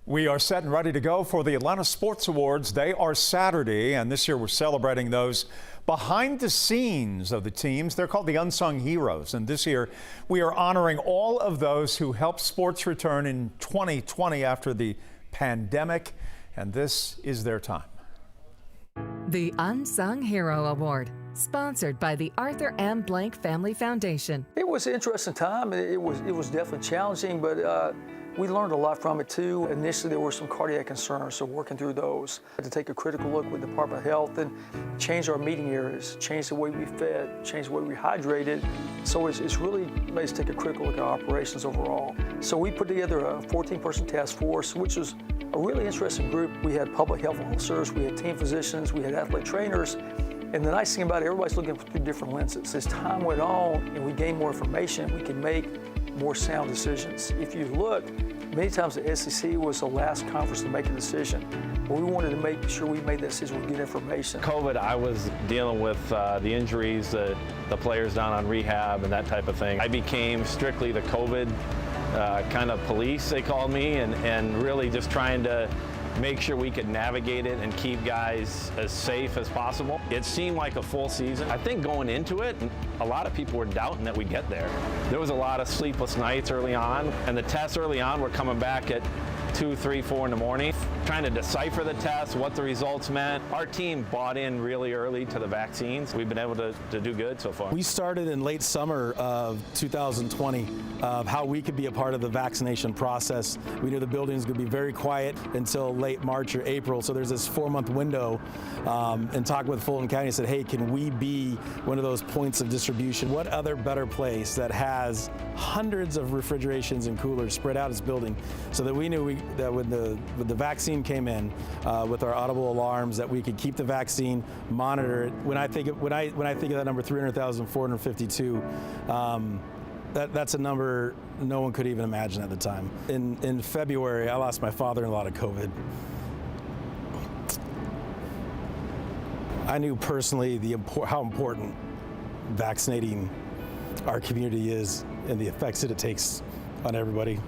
We are set and ready to go for the Atlanta Sports Awards. They are Saturday, and this year we're celebrating those behind the scenes of the teams. They're called the unsung heroes, and this year we are honoring all of those who helped sports return in 2020 after the pandemic, and this is their time. The Unsung Hero Award, sponsored by the Arthur M. Blank Family Foundation. It was an interesting time. It was definitely challenging, but we learned a lot from it too. Initially, there were some cardiac concerns, so working through those. I had to take a critical look with the Department of Health and change our meeting areas, change the way we fed, change the way we hydrated. So it's really made us take a critical look at our operations overall. So we put together a 14-person task force, which was a really interesting group. We had public health officers, we had team physicians, we had athletic trainers. And the nice thing about it, everybody's looking through different lenses. As time went on and we gained more information, we could make more sound decisions. If you look, many times the SEC was the last conference to make a decision. But we wanted to make sure we made that decision with good information. COVID, I was dealing with the injuries, the players down on rehab and that type of thing. I became strictly the COVID kind of police, they called me, and really just trying to make sure we could navigate it and keep guys as safe as possible. It seemed like a full season. I think going into it, a lot of people were doubting that we'd get there. There was a lot of sleepless nights early on, and the tests early on were coming back at 2, 3, 4 in the morning, trying to decipher the tests, what the results meant. Our team bought in really early to the vaccines. We've been able to do good so far. We started in late summer of 2020 of how we could be a part of the vaccination process. We knew the buildings would be very quiet until late March or April, so there's this 4-month window, and talking with Fulton County, said, hey, can we be one of those points of distribution? What other better place that has hundreds of refrigerations and coolers spread out its building, so that we knew that when the vaccine came in with our audible alarms, that we could keep the vaccine, monitor it. When I think of that number 300,452, that's a number no one could even imagine at the time. In February, I lost my father-in-law to COVID. I knew personally how important vaccinating our community is and the effects that it takes on everybody.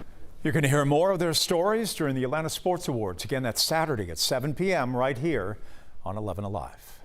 You're going to hear more of their stories during the Atlanta Sports Awards. Again, that's Saturday at 7 p.m. right here on 11 Alive.